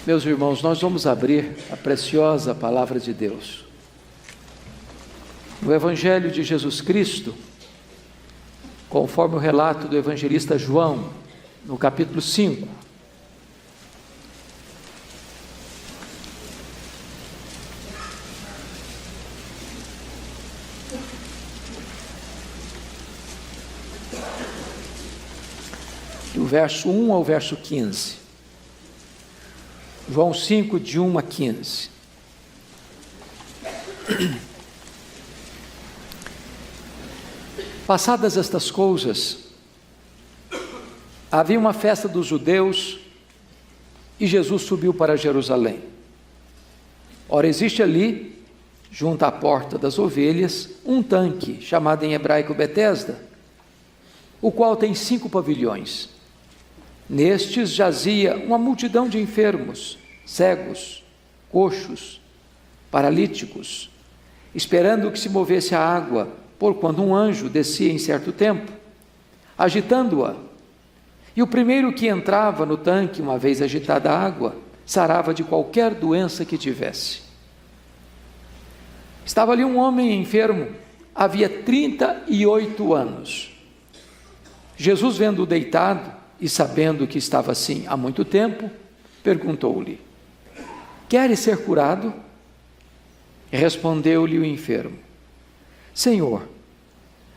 Meus irmãos, nós vamos abrir a preciosa palavra de Deus no Evangelho de Jesus Cristo, conforme o relato do evangelista João, no capítulo 5. Do verso 1 ao verso 15. João 5, de 1 a 15. Passadas estas coisas, havia uma festa dos judeus e Jesus subiu para Jerusalém. Ora, existe ali, junto à porta das ovelhas, um tanque, chamado em hebraico Betesda, o qual tem 5 pavilhões. Nestes jazia uma multidão de enfermos, cegos, coxos, paralíticos, esperando que se movesse a água, porquanto um anjo descia em certo tempo, agitando-a. E o primeiro que entrava no tanque, uma vez agitada a água, sarava de qualquer doença que tivesse. Estava ali um homem enfermo, havia 38 anos. Jesus, vendo-o deitado, e sabendo que estava assim há muito tempo, perguntou-lhe: queres ser curado? Respondeu-lhe o enfermo: Senhor,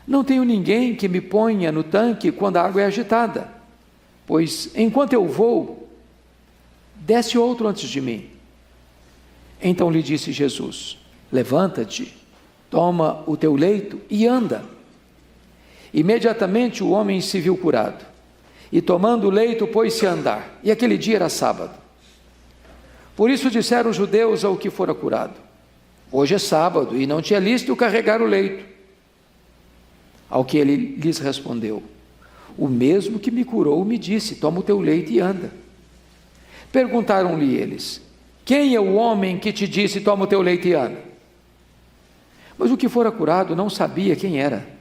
não tenho ninguém que me ponha no tanque quando a água é agitada, pois enquanto eu vou, desce outro antes de mim. Então lhe disse Jesus: levanta-te, toma o teu leito e anda. Imediatamente o homem se viu curado, e tomando o leito pôs-se a andar, e aquele dia era sábado. Por isso disseram os judeus ao que fora curado: hoje é sábado, e não te é lícito carregar o leito. Ao que ele lhes respondeu: o mesmo que me curou me disse, toma o teu leito e anda. Perguntaram-lhe eles: quem é o homem que te disse, toma o teu leito e anda? Mas o que fora curado não sabia quem era,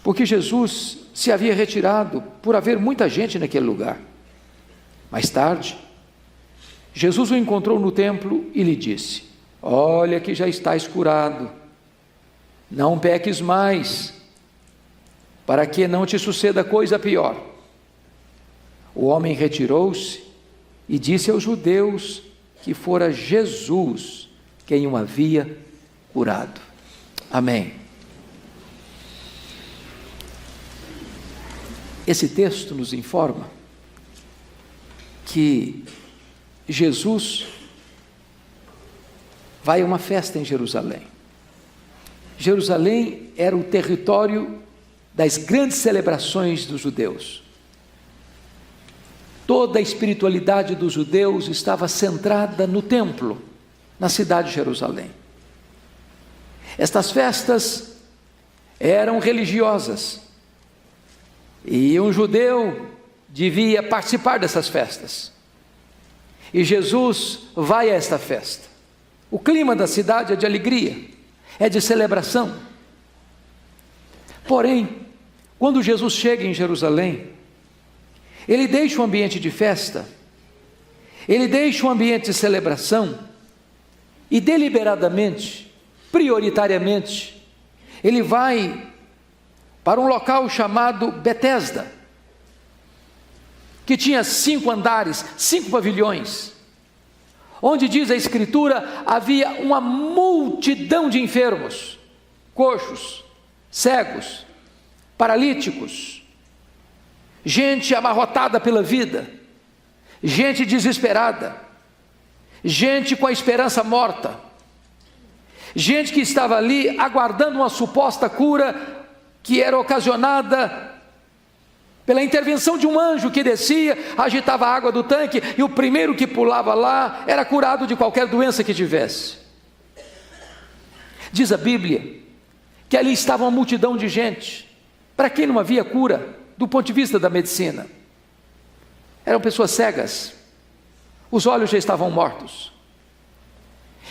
porque Jesus se havia retirado por haver muita gente naquele lugar. Mais tarde, Jesus o encontrou no templo e lhe disse: olha que já estás curado, não peques mais, para que não te suceda coisa pior. O homem retirou-se e disse aos judeus que fora Jesus quem o havia curado. Amém. Esse texto nos informa que Jesus vai a uma festa em Jerusalém. Jerusalém era o território das grandes celebrações dos judeus. Toda a espiritualidade dos judeus estava centrada no templo, na cidade de Jerusalém. Estas festas eram religiosas, e um judeu devia participar dessas festas. E Jesus vai a esta festa. O clima da cidade é de alegria, é de celebração. Porém, quando Jesus chega em Jerusalém, ele deixa o ambiente de festa, ele deixa o ambiente de celebração, e deliberadamente, prioritariamente, ele vai para um local chamado Betesda, que tinha 5 andares, 5 pavilhões, onde diz a Escritura, havia uma multidão de enfermos, coxos, cegos, paralíticos, gente amarrotada pela vida, gente desesperada, gente com a esperança morta, gente que estava ali aguardando uma suposta cura, que era ocasionada pela intervenção de um anjo que descia, agitava a água do tanque, e o primeiro que pulava lá era curado de qualquer doença que tivesse. Diz a Bíblia que ali estava uma multidão de gente, para quem não havia cura do ponto de vista da medicina. Eram pessoas cegas, os olhos já estavam mortos.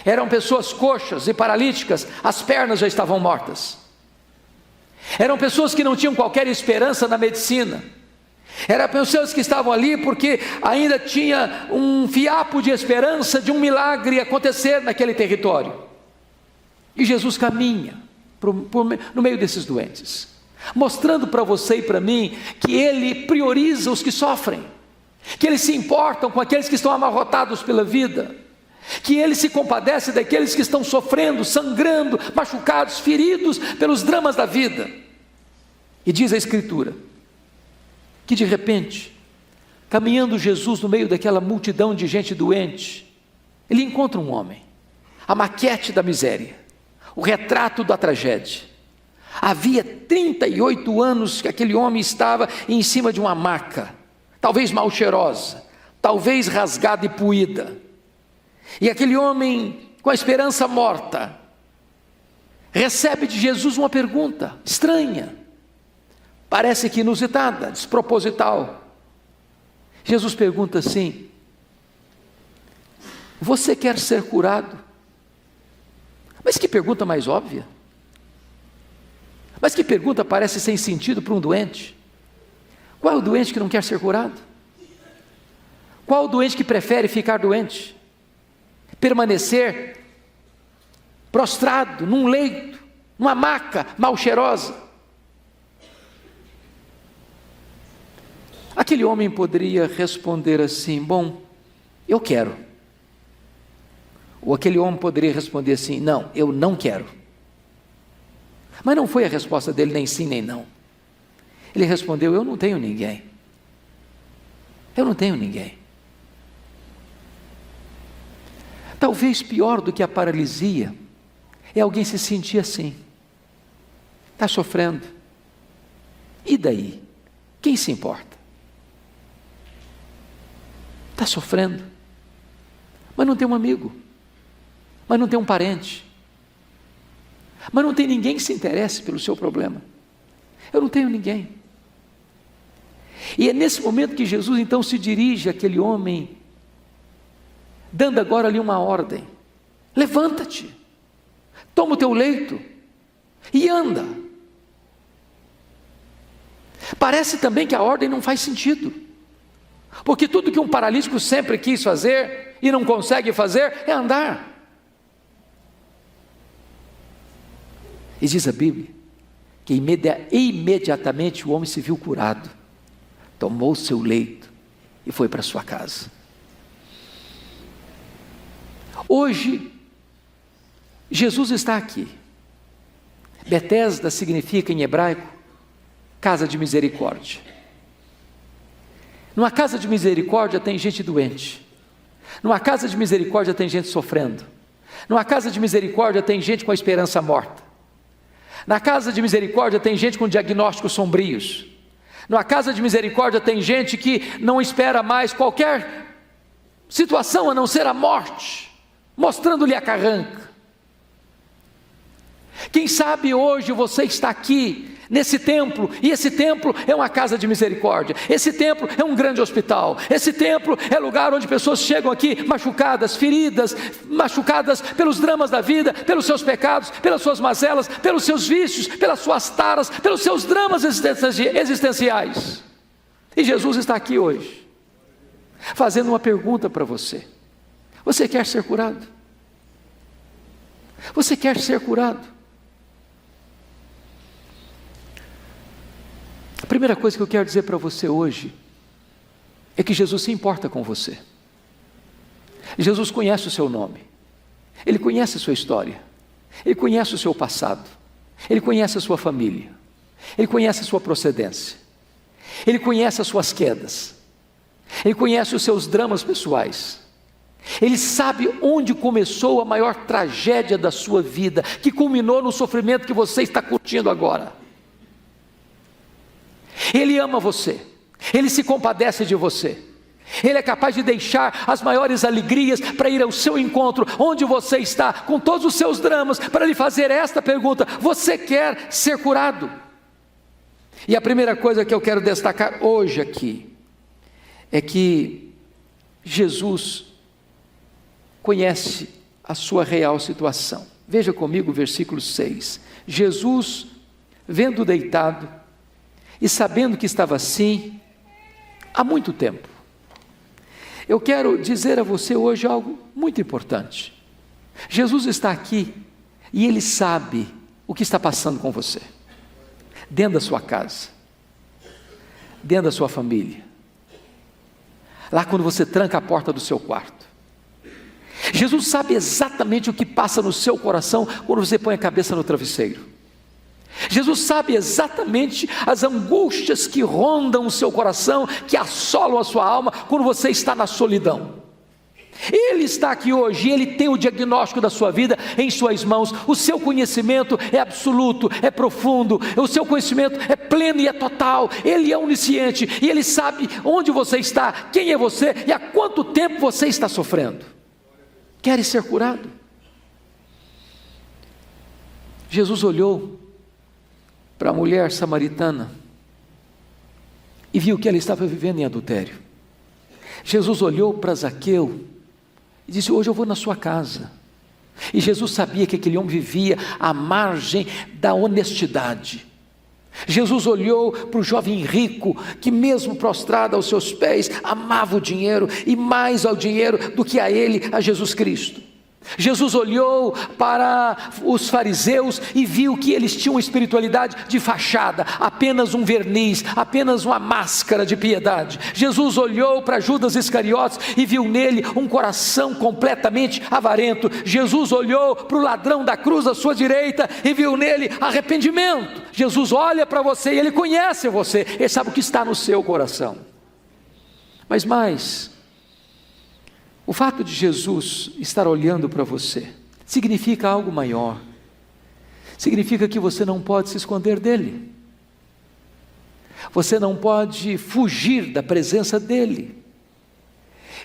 Eram pessoas coxas e paralíticas, as pernas já estavam mortas. Eram pessoas que não tinham qualquer esperança na medicina. Eram pessoas que estavam ali porque ainda tinha um fiapo de esperança de um milagre acontecer naquele território. E Jesus caminha no meio desses doentes, mostrando para você e para mim que Ele prioriza os que sofrem, que Ele se importa com aqueles que estão amarrotados pela vida, que Ele se compadece daqueles que estão sofrendo, sangrando, machucados, feridos pelos dramas da vida. E diz a Escritura que de repente, caminhando Jesus no meio daquela multidão de gente doente, Ele encontra um homem, a maquete da miséria, o retrato da tragédia. Havia 38 anos que aquele homem estava em cima de uma maca, talvez mal cheirosa, talvez rasgada e puída. E aquele homem, com a esperança morta, recebe de Jesus uma pergunta estranha, parece que inusitada, desproposital. Jesus pergunta assim: você quer ser curado? Mas que pergunta mais óbvia! Mas que pergunta parece sem sentido para um doente? Qual é o doente que não quer ser curado? Qual é o doente que prefere ficar doente? Permanecer prostrado num leito, numa maca mal cheirosa? Aquele homem poderia responder assim: bom, eu quero. Ou aquele homem poderia responder assim: não, eu não quero. Mas não foi a resposta dele nem sim nem não. Ele respondeu: eu não tenho ninguém. Eu não tenho ninguém. Talvez pior do que a paralisia é alguém se sentir assim, está sofrendo, e daí? Quem se importa? Está sofrendo, mas não tem um amigo, mas não tem um parente, mas não tem ninguém que se interesse pelo seu problema. Eu não tenho ninguém. E é nesse momento que Jesus então se dirige àquele homem, dando agora ali uma ordem: levanta-te, toma o teu leito e anda. Parece também que a ordem não faz sentido, porque tudo que um paralítico sempre quis fazer e não consegue fazer é andar. E diz a Bíblia que imediatamente o homem se viu curado, tomou o seu leito e foi para sua casa. Hoje, Jesus está aqui. Betesda significa em hebraico casa de misericórdia. Numa casa de misericórdia tem gente doente. Numa casa de misericórdia tem gente sofrendo. Numa casa de misericórdia tem gente com a esperança morta. Na casa de misericórdia tem gente com diagnósticos sombrios. Na casa de misericórdia tem gente que não espera mais qualquer situação a não ser a morte, mostrando-lhe a carranca. Quem sabe hoje você está aqui nesse templo, e esse templo é uma casa de misericórdia, esse templo é um grande hospital, esse templo é lugar onde pessoas chegam aqui machucadas, feridas, machucadas pelos dramas da vida, pelos seus pecados, pelas suas mazelas, pelos seus vícios, pelas suas taras, pelos seus dramas existenciais. E Jesus está aqui hoje, fazendo uma pergunta para você: você quer ser curado? Você quer ser curado? A primeira coisa que eu quero dizer para você hoje é que Jesus se importa com você. Jesus conhece o seu nome, Ele conhece a sua história, Ele conhece o seu passado, Ele conhece a sua família, Ele conhece a sua procedência, Ele conhece as suas quedas, Ele conhece os seus dramas pessoais. Ele sabe onde começou a maior tragédia da sua vida, que culminou no sofrimento que você está curtindo agora. Ele ama você, Ele se compadece de você, Ele é capaz de deixar as maiores alegrias para ir ao seu encontro, onde você está, com todos os seus dramas, para lhe fazer esta pergunta: você quer ser curado? E a primeira coisa que eu quero destacar hoje aqui, é que Jesus conhece a sua real situação. Veja comigo o versículo 6, Jesus, vendo deitado, e sabendo que estava assim, há muito tempo. Eu quero dizer a você hoje algo muito importante. Jesus está aqui e Ele sabe o que está passando com você, dentro da sua casa, dentro da sua família, lá quando você tranca a porta do seu quarto. Jesus sabe exatamente o que passa no seu coração quando você põe a cabeça no travesseiro. Jesus sabe exatamente as angústias que rondam o seu coração, que assolam a sua alma quando você está na solidão. Ele está aqui hoje, Ele tem o diagnóstico da sua vida em suas mãos. O seu conhecimento é absoluto, é profundo, o seu conhecimento é pleno e é total. Ele é onisciente e Ele sabe onde você está, quem é você e há quanto tempo você está sofrendo. Quer ser curado? Jesus olhou para a mulher samaritana e viu que ela estava vivendo em adultério. Jesus olhou para Zaqueu e disse: hoje eu vou na sua casa. E Jesus sabia que aquele homem vivia à margem da honestidade. Jesus olhou para o jovem rico, que mesmo prostrado aos seus pés, amava o dinheiro, e mais ao dinheiro do que a ele, a Jesus Cristo. Jesus olhou para os fariseus e viu que eles tinham uma espiritualidade de fachada, apenas um verniz, apenas uma máscara de piedade. Jesus olhou para Judas Iscariotes e viu nele um coração completamente avarento. Jesus olhou para o ladrão da cruz à sua direita e viu nele arrependimento. Jesus olha para você e Ele conhece você, Ele sabe o que está no seu coração. Mas mais, o fato de Jesus estar olhando para você significa algo maior. Significa que você não pode se esconder dele. Você não pode fugir da presença dele.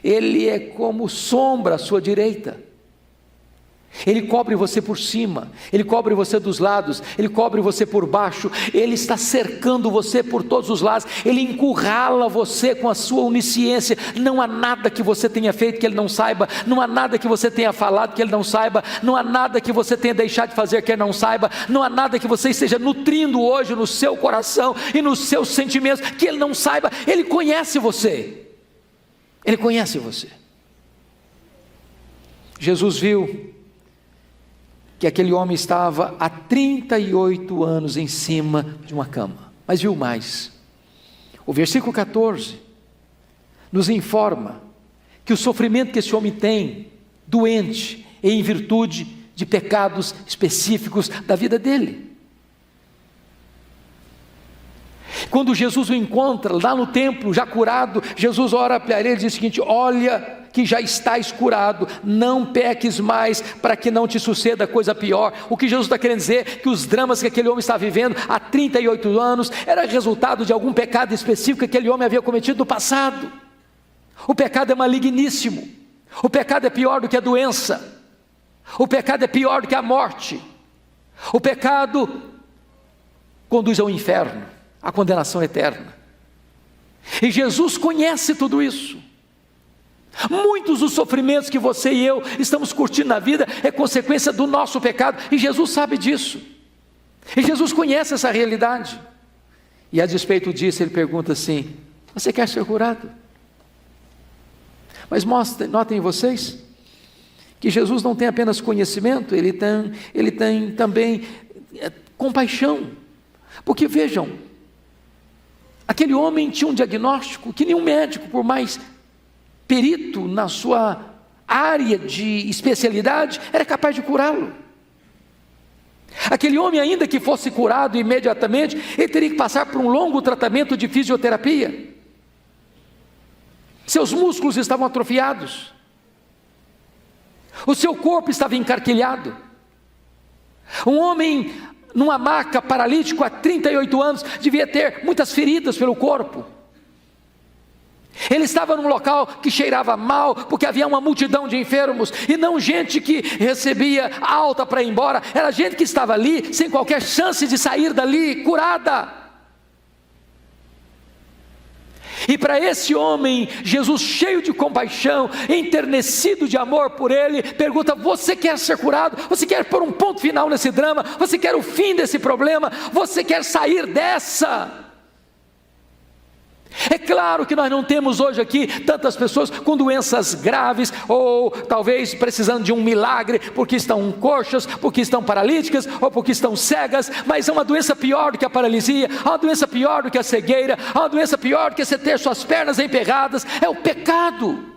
Ele é como sombra à sua direita. Ele cobre você por cima, Ele cobre você dos lados, Ele cobre você por baixo, Ele está cercando você por todos os lados, Ele encurrala você com a sua onisciência. Não há nada que você tenha feito que Ele não saiba, não há nada que você tenha falado que Ele não saiba, não há nada que você tenha deixado de fazer que Ele não saiba, não há nada que você esteja nutrindo hoje no seu coração e nos seus sentimentos que Ele não saiba. Ele conhece você, Ele conhece você. Jesus viu que aquele homem estava há 38 anos em cima de uma cama, mas viu mais. O versículo 14 nos informa que o sofrimento que esse homem tem, doente, é em virtude de pecados específicos da vida dele. Quando Jesus o encontra lá no templo, já curado, Jesus ora para ele e diz o seguinte: olha que já estás curado, não peques mais, para que não te suceda coisa pior. O que Jesus está querendo dizer é que os dramas que aquele homem está vivendo há 38 anos, era resultado de algum pecado específico que aquele homem havia cometido no passado. O pecado é maligníssimo, o pecado é pior do que a doença, o pecado é pior do que a morte, o pecado conduz ao inferno, à condenação eterna. E Jesus conhece tudo isso. Muitos dos sofrimentos que você e eu estamos curtindo na vida é consequência do nosso pecado, e Jesus sabe disso, e Jesus conhece essa realidade. E a despeito disso Ele pergunta assim: você quer ser curado? Mas notem vocês que Jesus não tem apenas conhecimento, Ele tem também compaixão. Porque vejam, aquele homem tinha um diagnóstico que nenhum médico, por mais perito na sua área de especialidade, era capaz de curá-lo. Aquele homem, ainda que fosse curado imediatamente, ele teria que passar por um longo tratamento de fisioterapia. Seus músculos estavam atrofiados, o seu corpo estava encarquilhado. Um homem numa maca, paralítico há 38 anos, devia ter muitas feridas pelo corpo. Ele estava num local que cheirava mal, porque havia uma multidão de enfermos, e não gente que recebia alta para ir embora, era gente que estava ali, sem qualquer chance de sair dali curada. E para esse homem, Jesus, cheio de compaixão, enternecido de amor por ele, pergunta: você quer ser curado? Você quer pôr um ponto final nesse drama? Você quer o fim desse problema? Você quer sair dessa? É claro que nós não temos hoje aqui tantas pessoas com doenças graves, ou talvez precisando de um milagre, porque estão coxas, porque estão paralíticas, ou porque estão cegas, mas há uma doença pior do que a paralisia, há uma doença pior do que a cegueira, há uma doença pior do que você ter suas pernas emperradas, é o pecado.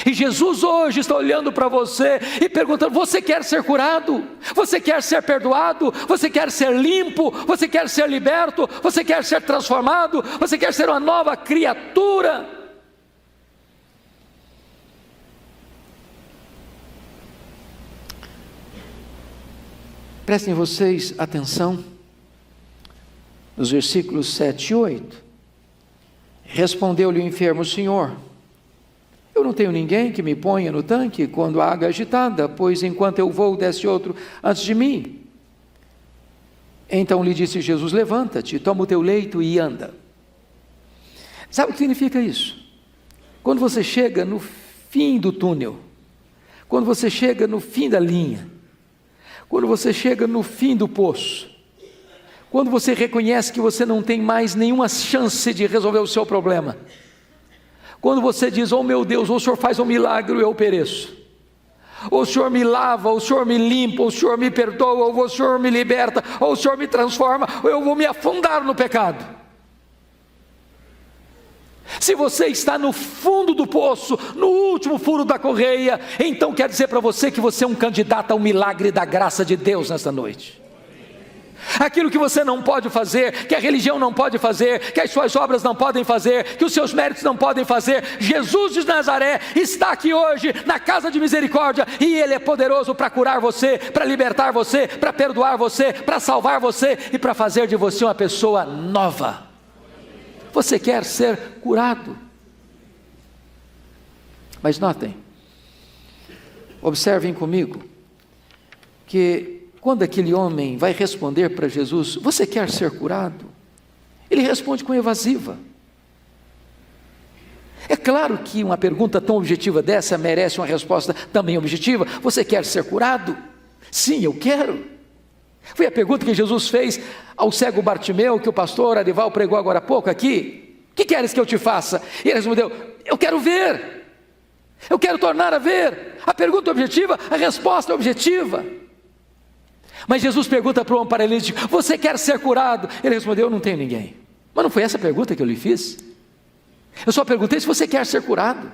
E Jesus hoje está olhando para você e perguntando: você quer ser curado? Você quer ser perdoado? Você quer ser limpo? Você quer ser liberto? Você quer ser transformado? Você quer ser uma nova criatura? Prestem vocês atenção nos versículos 7 e 8. Respondeu-lhe o enfermo: Senhor, eu não tenho ninguém que me ponha no tanque quando a água é agitada, pois enquanto eu vou, desce outro antes de mim. Então lhe disse Jesus: levanta-te, toma o teu leito e anda. Sabe o que significa isso? Quando você chega no fim do túnel, quando você chega no fim da linha, quando você chega no fim do poço, quando você reconhece que você não tem mais nenhuma chance de resolver o seu problema, quando você diz: oh meu Deus, ou o Senhor faz um milagre ou eu pereço, ou o Senhor me lava, ou o Senhor me limpa, ou o Senhor me perdoa, ou o Senhor me liberta, ou o Senhor me transforma, ou eu vou me afundar no pecado. Se você está no fundo do poço, no último furo da correia, então quer dizer para você que você é um candidato ao milagre da graça de Deus nesta noite. Aquilo que você não pode fazer, que a religião não pode fazer, que as suas obras não podem fazer, que os seus méritos não podem fazer, Jesus de Nazaré está aqui hoje na casa de misericórdia, e Ele é poderoso para curar você, para libertar você, para perdoar você, para salvar você e para fazer de você uma pessoa nova. Você quer ser curado? Mas notem, observem comigo, que quando aquele homem vai responder para Jesus: você quer ser curado? Ele responde com evasiva. É claro que uma pergunta tão objetiva dessa merece uma resposta também objetiva. Você quer ser curado? Sim, eu quero. Foi a pergunta que Jesus fez ao cego Bartimeu, que o pastor Arival pregou agora há pouco aqui. O que queres que eu te faça? E ele respondeu: eu quero ver, eu quero tornar a ver. A pergunta é objetiva, a resposta é objetiva. Mas Jesus pergunta para o homem paralítico: você quer ser curado? Ele respondeu: eu não tenho ninguém. Mas não foi essa a pergunta que eu lhe fiz? Eu só perguntei se você quer ser curado.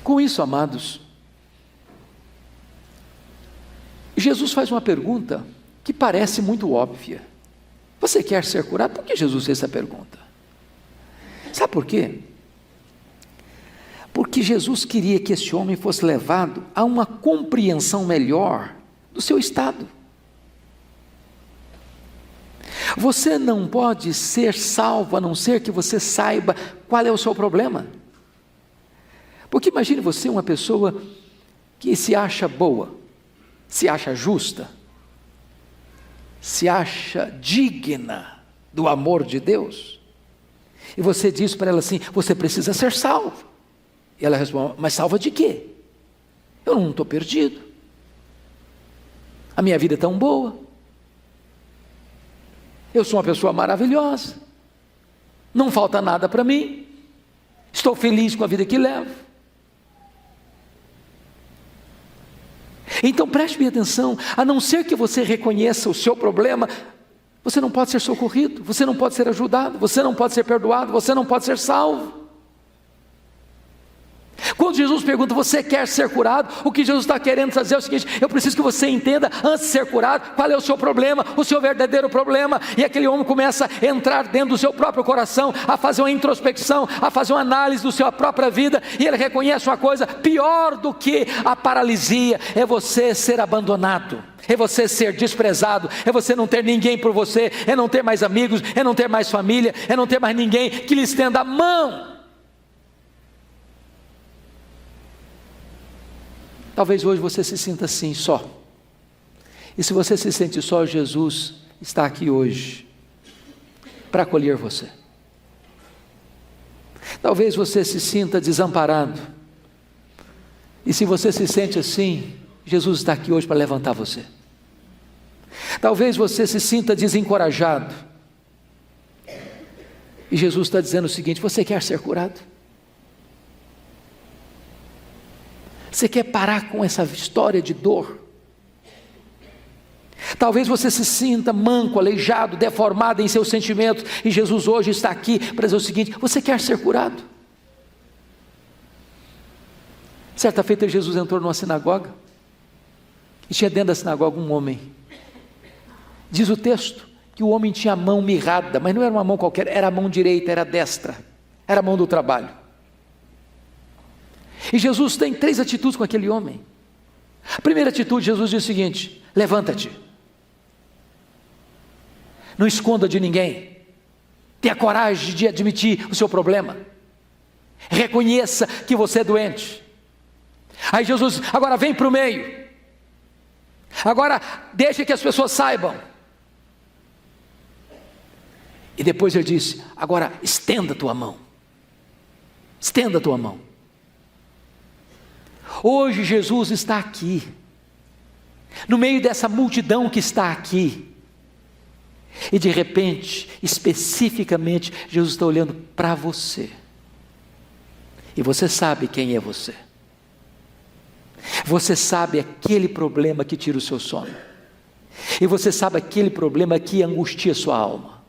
Com isso, amados, Jesus faz uma pergunta que parece muito óbvia: você quer ser curado? Por que Jesus fez essa pergunta? Sabe por quê? Porque Jesus queria que esse homem fosse levado a uma compreensão melhor do seu estado. Você não pode ser salvo a não ser que você saiba qual é o seu problema. Porque imagine você uma pessoa que se acha boa, se acha justa, se acha digna do amor de Deus, e você diz para ela assim: você precisa ser salvo. E ela responde: mas salva de quê? Eu não estou perdido, a minha vida é tão boa, eu sou uma pessoa maravilhosa, não falta nada para mim, estou feliz com a vida que levo. Então preste bem atenção: a não ser que você reconheça o seu problema, você não pode ser socorrido, você não pode ser ajudado, você não pode ser perdoado, você não pode ser salvo. Quando Jesus pergunta: você quer ser curado? O que Jesus está querendo fazer é o seguinte: eu preciso que você entenda, antes de ser curado, qual é o seu problema, o seu verdadeiro problema. E aquele homem começa a entrar dentro do seu próprio coração, a fazer uma introspecção, a fazer uma análise da sua própria vida, e ele reconhece uma coisa: pior do que a paralisia é você ser abandonado, é você ser desprezado, é você não ter ninguém por você, é não ter mais amigos, é não ter mais família, é não ter mais ninguém que lhe estenda a mão. Talvez hoje você se sinta assim, só. E se você se sente só, Jesus está aqui hoje para acolher você. Talvez você se sinta desamparado. E se você se sente assim, Jesus está aqui hoje para levantar você. Talvez você se sinta desencorajado. E Jesus está dizendo o seguinte: você quer ser curado? Você quer parar com essa história de dor? Talvez você se sinta manco, aleijado, deformado em seus sentimentos, e Jesus hoje está aqui para dizer o seguinte: você quer ser curado? Certa feita Jesus entrou numa sinagoga, e tinha dentro da sinagoga um homem. Diz o texto que o homem tinha a mão mirrada, mas não era uma mão qualquer, era a mão direita, era a destra, era a mão do trabalho. E Jesus tem 3 atitudes com aquele homem. A primeira atitude, Jesus diz o seguinte: levanta-te, não esconda de ninguém, tenha coragem de admitir o seu problema, reconheça que você é doente. Aí Jesus, agora vem para o meio, agora deixa que as pessoas saibam. E depois ele disse: agora estenda a tua mão, estenda a tua mão. Hoje Jesus está aqui, no meio dessa multidão que está aqui, e de repente, especificamente, Jesus está olhando para você, e você sabe quem é você. Você sabe aquele problema que tira o seu sono, e você sabe aquele problema que angustia a sua alma,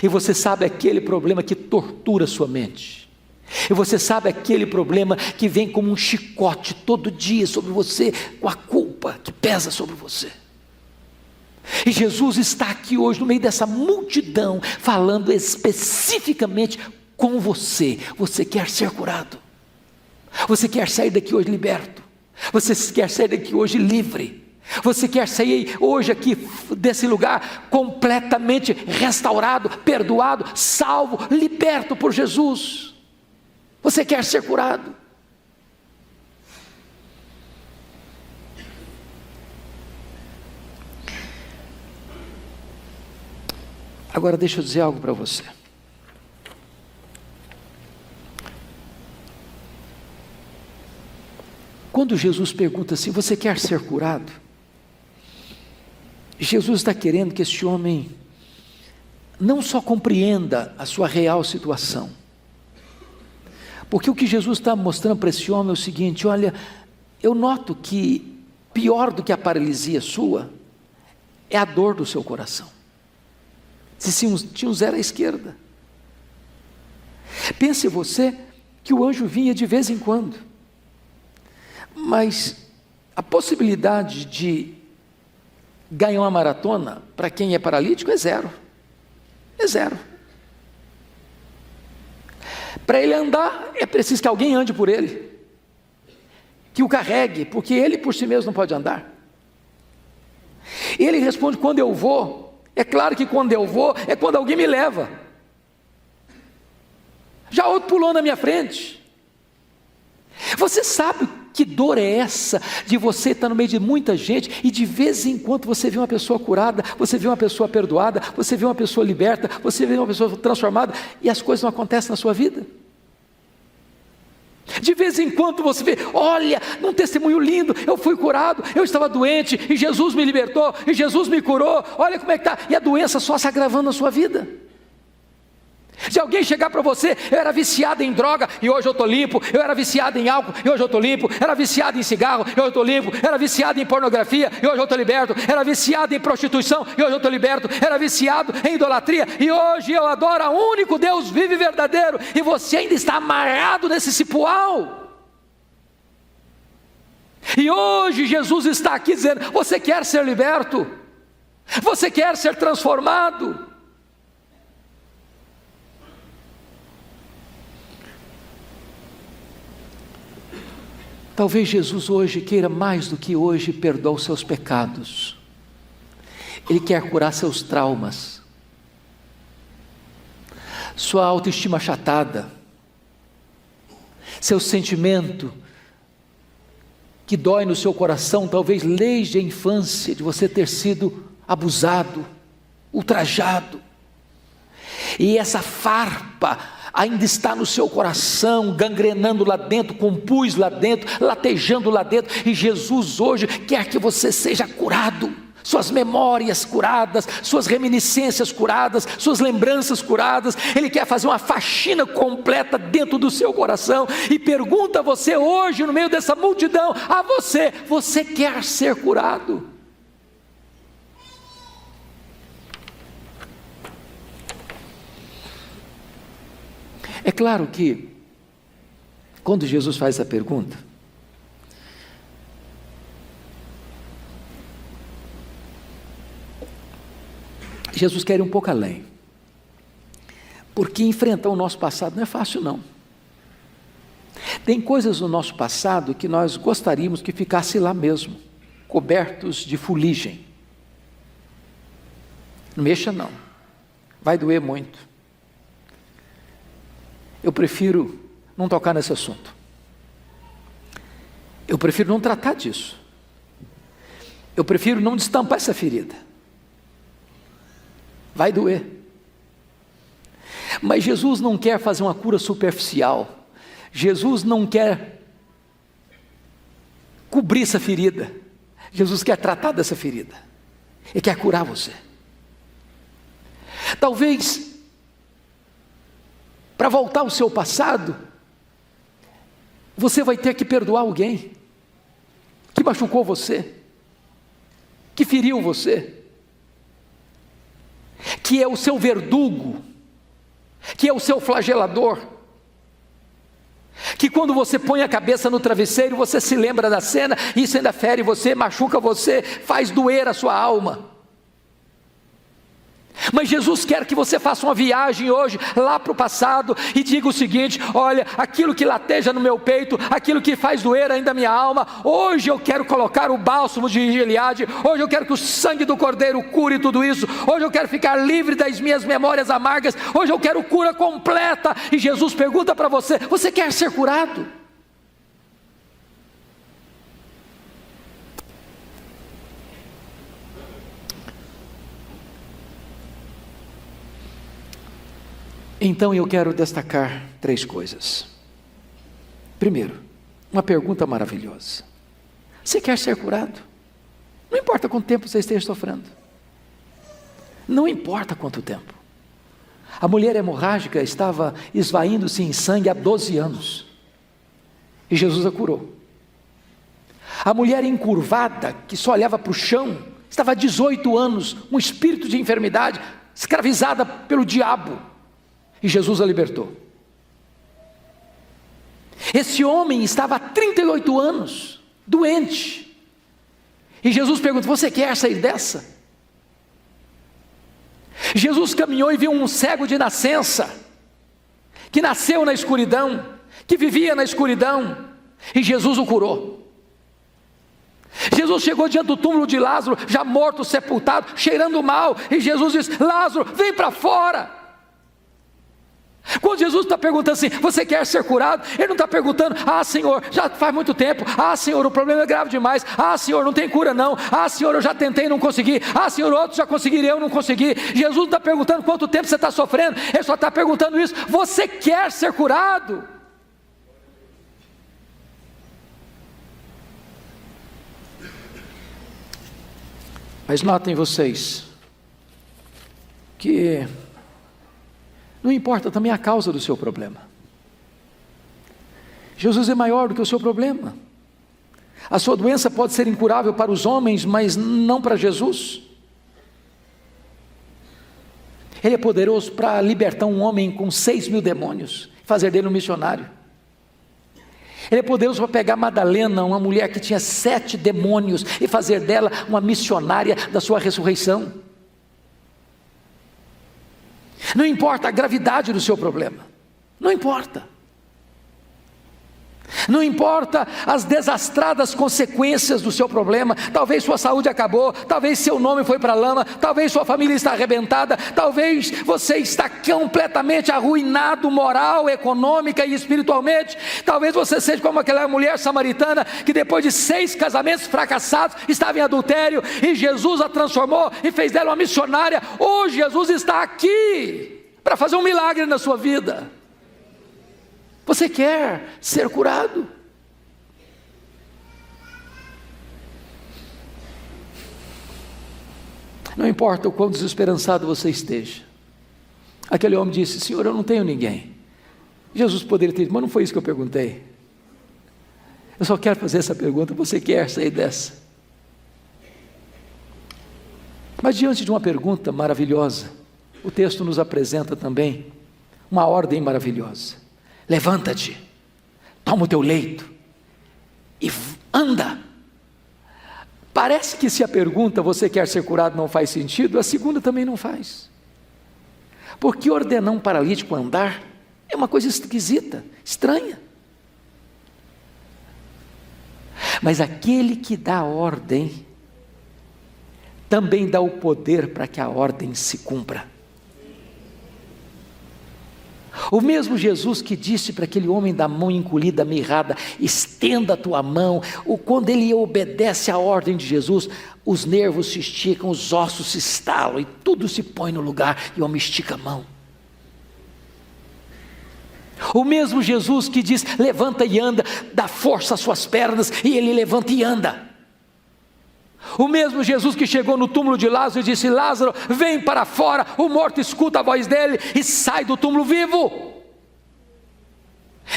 e você sabe aquele problema que tortura a sua mente, e você sabe aquele problema que vem como um chicote todo dia sobre você, com a culpa que pesa sobre você. E Jesus está aqui hoje no meio dessa multidão, falando especificamente com você. Você quer ser curado? Você quer sair daqui hoje liberto? Você quer sair daqui hoje livre? Você quer sair hoje aqui desse lugar completamente restaurado, perdoado, salvo, liberto por Jesus? Você quer ser curado? Agora deixa eu dizer algo para você. Quando Jesus pergunta assim: você quer ser curado? Jesus está querendo que este homem não só compreenda a sua real situação, porque o que Jesus está mostrando para esse homem é o seguinte: olha, eu noto que pior do que a paralisia sua é a dor do seu coração. Se tinha um 0 à esquerda. Pense você que o anjo vinha de vez em quando, mas a possibilidade de ganhar uma maratona para quem é paralítico é 0. É 0. Para ele andar é preciso que alguém ande por ele, que o carregue, porque ele por si mesmo não pode andar. E ele responde: quando eu vou, é claro que quando eu vou, é quando alguém me leva. Já outro pulou na minha frente. Você sabe que dor é essa, de você estar no meio de muita gente, e de vez em quando você vê uma pessoa curada, você vê uma pessoa perdoada, você vê uma pessoa liberta, você vê uma pessoa transformada, e as coisas não acontecem na sua vida? De vez em quando você vê: olha, num testemunho lindo, eu fui curado, eu estava doente, e Jesus me libertou, e Jesus me curou, olha como é que está, e a doença só se agravando na sua vida. De alguém chegar para você: eu era viciado em droga e hoje eu estou limpo, eu era viciado em álcool e hoje eu estou limpo, era viciado em cigarro e hoje eu estou limpo, era viciado em pornografia e hoje eu estou liberto, era viciado em prostituição e hoje eu estou liberto, era viciado em idolatria e hoje eu adoro o único Deus vivo e verdadeiro, e você ainda está amarrado nesse cipual. E hoje Jesus está aqui dizendo: você quer ser liberto? Você quer ser transformado? Talvez Jesus hoje queira mais do que hoje perdoar os seus pecados. Ele quer curar seus traumas, sua autoestima achatada, seu sentimento que dói no seu coração, talvez desde a infância, de você ter sido abusado, ultrajado, e essa farpa ainda está no seu coração, gangrenando lá dentro, com pus lá dentro, latejando lá dentro, e Jesus hoje quer que você seja curado, suas memórias curadas, suas reminiscências curadas, suas lembranças curadas. Ele quer fazer uma faxina completa dentro do seu coração e pergunta a você hoje, no meio dessa multidão, a você quer ser curado? É claro que, quando Jesus faz essa pergunta, Jesus quer ir um pouco além, porque enfrentar o nosso passado não é fácil não. Tem coisas no nosso passado que nós gostaríamos que ficasse lá mesmo, cobertos de fuligem. Não mexa não, vai doer muito. Eu prefiro não tocar nesse assunto. Eu prefiro não tratar disso. Eu prefiro não destampar essa ferida. Vai doer. Mas Jesus não quer fazer uma cura superficial. Jesus não quer cobrir essa ferida. Jesus quer tratar dessa ferida. Ele quer curar você. Talvez, para voltar ao seu passado, você vai ter que perdoar alguém que machucou você, que feriu você, que é o seu verdugo, que é o seu flagelador, que quando você põe a cabeça no travesseiro, você se lembra da cena, e isso ainda fere você, machuca você, faz doer a sua alma. Mas Jesus quer que você faça uma viagem hoje, lá para o passado, e diga o seguinte: olha, aquilo que lateja no meu peito, aquilo que faz doer ainda a minha alma, hoje eu quero colocar o bálsamo de Gileade, hoje eu quero que o sangue do Cordeiro cure tudo isso, hoje eu quero ficar livre das minhas memórias amargas, hoje eu quero cura completa. E Jesus pergunta para você: você quer ser curado? Então eu quero destacar 3 coisas. Primeiro, uma pergunta maravilhosa: você quer ser curado? Não importa quanto tempo você esteja sofrendo, não importa quanto tempo. A mulher hemorrágica estava esvaindo-se em sangue há 12 anos, e Jesus a curou. A mulher encurvada, que só olhava para o chão, estava há 18 anos, um espírito de enfermidade, escravizada pelo diabo, e Jesus a libertou. Esse homem estava há 38 anos, doente, e Jesus pergunta: você quer sair dessa? Jesus caminhou e viu um cego de nascença, que nasceu na escuridão, que vivia na escuridão, e Jesus o curou. Jesus chegou diante do túmulo de Lázaro, já morto, sepultado, cheirando mal, e Jesus diz: Lázaro, vem para fora. Quando Jesus está perguntando assim: você quer ser curado? Ele não está perguntando: ah, Senhor, já faz muito tempo, ah, Senhor, o problema é grave demais, ah, Senhor, não tem cura não, ah, Senhor, eu já tentei e não consegui, ah, Senhor, outros já conseguiram, eu não consegui. Jesus não está perguntando quanto tempo você está sofrendo, Ele só está perguntando isso: você quer ser curado? Mas notem vocês que não importa também a causa do seu problema. Jesus é maior do que o seu problema. A sua doença pode ser incurável para os homens, mas não para Jesus. Ele é poderoso para libertar um homem com 6.000 demônios, fazer dele um missionário. Ele é poderoso para pegar Madalena, uma mulher que tinha 7 demônios, e fazer dela uma missionária da sua ressurreição. Não importa a gravidade do seu problema, não importa. Não importa as desastradas consequências do seu problema. Talvez sua saúde acabou, talvez seu nome foi para a lama, talvez sua família está arrebentada, talvez você está completamente arruinado moral, econômica e espiritualmente. Talvez você seja como aquela mulher samaritana que depois de 6 casamentos fracassados estava em adultério, e Jesus a transformou e fez dela uma missionária. Hoje Jesus está aqui para fazer um milagre na sua vida. Você quer ser curado? Não importa o quão desesperançado você esteja. Aquele homem disse: Senhor, eu não tenho ninguém. Jesus poderia ter dito: mas não foi isso que eu perguntei. Eu só quero fazer essa pergunta: você quer sair dessa? Mas diante de uma pergunta maravilhosa, o texto nos apresenta também uma ordem maravilhosa: levanta-te, toma o teu leito e anda. Parece que se a pergunta você quer ser curado não faz sentido, a segunda também não faz. Porque ordenar um paralítico a andar é uma coisa esquisita, estranha. Mas aquele que dá a ordem, também dá o poder para que a ordem se cumpra. O mesmo Jesus que disse para aquele homem da mão encolhida, mirrada: estenda a tua mão. Quando ele obedece à ordem de Jesus, os nervos se esticam, os ossos se estalam e tudo se põe no lugar, e o homem estica a mão. O mesmo Jesus que diz: levanta e anda, dá força às suas pernas, e ele levanta e anda. O mesmo Jesus que chegou no túmulo de Lázaro e disse: Lázaro, vem para fora. O morto escuta a voz dele e sai do túmulo vivo.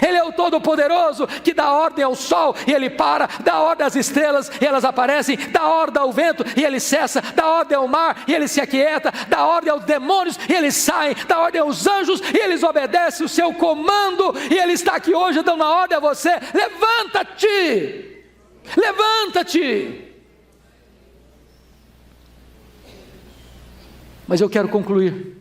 Ele é o Todo-Poderoso que dá ordem ao sol e ele para, dá ordem às estrelas e elas aparecem, dá ordem ao vento e ele cessa, dá ordem ao mar e ele se aquieta, dá ordem aos demônios e eles saem, dá ordem aos anjos e eles obedecem o seu comando. E ele está aqui hoje dando a ordem a você: levanta-te, levanta-te. Mas eu quero concluir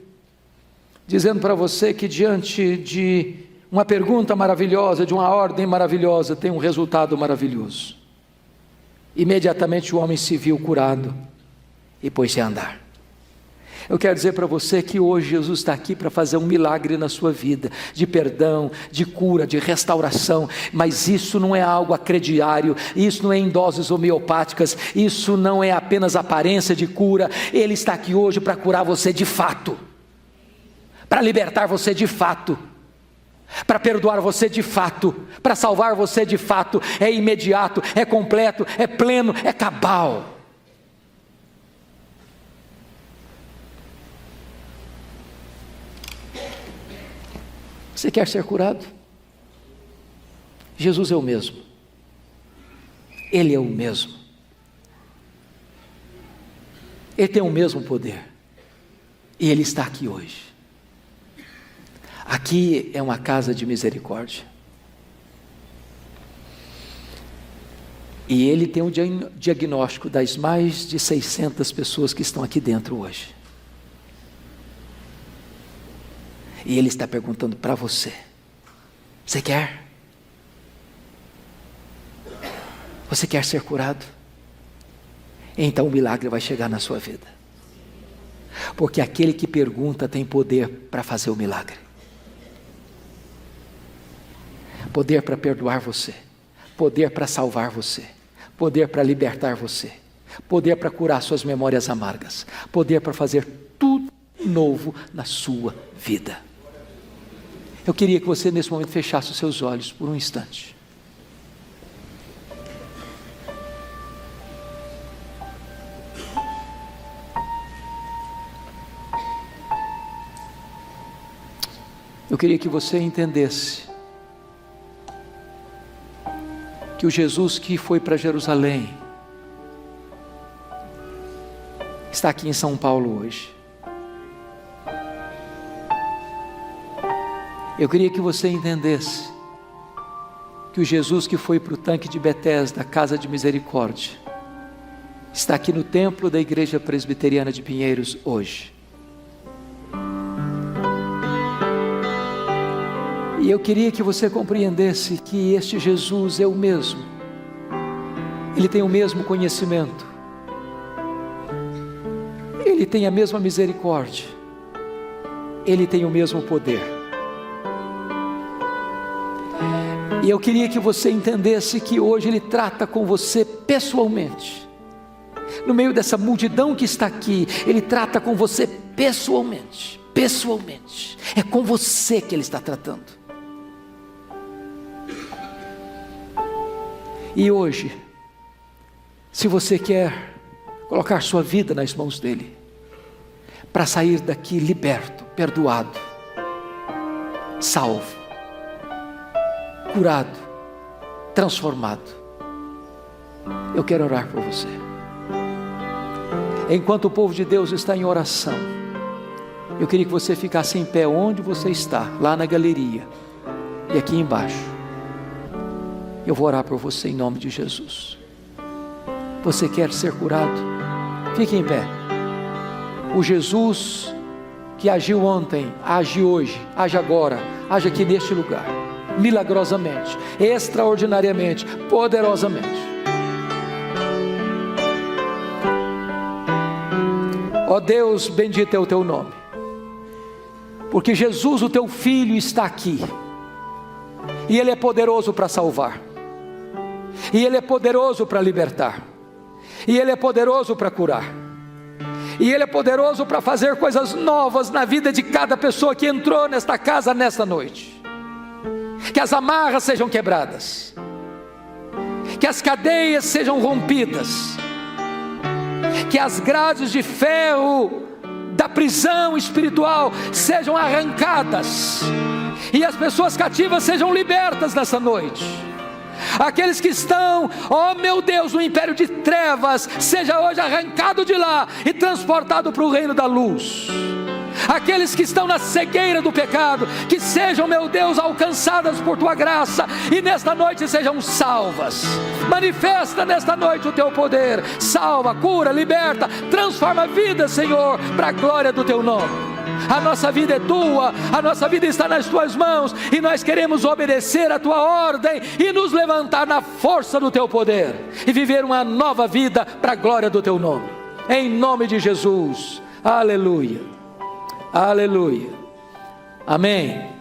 dizendo para você que diante de uma pergunta maravilhosa, de uma ordem maravilhosa, tem um resultado maravilhoso. Imediatamente o homem se viu curado e pôs-se a andar. Eu quero dizer para você que hoje Jesus está aqui para fazer um milagre na sua vida, de perdão, de cura, de restauração, mas isso não é algo acrediário, isso não é em doses homeopáticas, isso não é apenas aparência de cura. Ele está aqui hoje para curar você de fato, para libertar você de fato, para perdoar você de fato, para salvar você de fato. É imediato, é completo, é pleno, é cabal. Você quer ser curado? Jesus é o mesmo. Ele é o mesmo. Ele tem o mesmo poder. E Ele está aqui hoje. Aqui é uma casa de misericórdia. E Ele tem o diagnóstico das mais de 600 pessoas que estão aqui dentro hoje. E Ele está perguntando para você: você quer? Você quer ser curado? Então o milagre vai chegar na sua vida. Porque aquele que pergunta tem poder para fazer o milagre. Poder para perdoar você, poder para salvar você, poder para libertar você, poder para curar suas memórias amargas, poder para fazer tudo novo na sua vida. Eu queria que você nesse momento fechasse os seus olhos por um instante. Eu queria que você entendesse que o Jesus que foi para Jerusalém está aqui em São Paulo hoje. Eu queria que você entendesse que o Jesus que foi para o tanque de Betesda, casa de misericórdia, está aqui no templo da Igreja Presbiteriana de Pinheiros hoje. E eu queria que você compreendesse que este Jesus é o mesmo. Ele tem o mesmo conhecimento. Ele tem a mesma misericórdia. Ele tem o mesmo poder. E eu queria que você entendesse que hoje Ele trata com você pessoalmente. No meio dessa multidão que está aqui, Ele trata com você pessoalmente. Pessoalmente. É com você que Ele está tratando. E hoje, se você quer colocar sua vida nas mãos dEle, para sair daqui liberto, perdoado, salvo, curado, transformado. Eu quero orar por você. Enquanto o povo de Deus está em oração, eu queria que você ficasse em pé onde você está, lá na galeria e aqui embaixo. Eu vou orar por você em nome de Jesus. Você quer ser curado? Fique em pé. O Jesus que agiu ontem, age hoje, age agora, age aqui neste lugar, milagrosamente, extraordinariamente, poderosamente. Ó Deus, bendito é o teu nome, porque Jesus, o teu Filho, está aqui, e Ele é poderoso para salvar, e Ele é poderoso para libertar, e Ele é poderoso para curar, e Ele é poderoso para fazer coisas novas na vida de cada pessoa que entrou nesta casa nesta noite. Que as amarras sejam quebradas, que as cadeias sejam rompidas, que as grades de ferro da prisão espiritual sejam arrancadas, e as pessoas cativas sejam libertas nessa noite. Aqueles que estão, ó meu Deus, no império de trevas, seja hoje arrancado de lá e transportado para o reino da luz. Aqueles que estão na cegueira do pecado, que sejam, meu Deus, alcançadas por tua graça, e nesta noite sejam salvas. Manifesta nesta noite o teu poder, salva, cura, liberta, transforma a vida, Senhor, para a glória do teu nome. A nossa vida é tua, a nossa vida está nas tuas mãos, e nós queremos obedecer a tua ordem e nos levantar na força do teu poder e viver uma nova vida para a glória do teu nome, em nome de Jesus. Aleluia, aleluia, amém.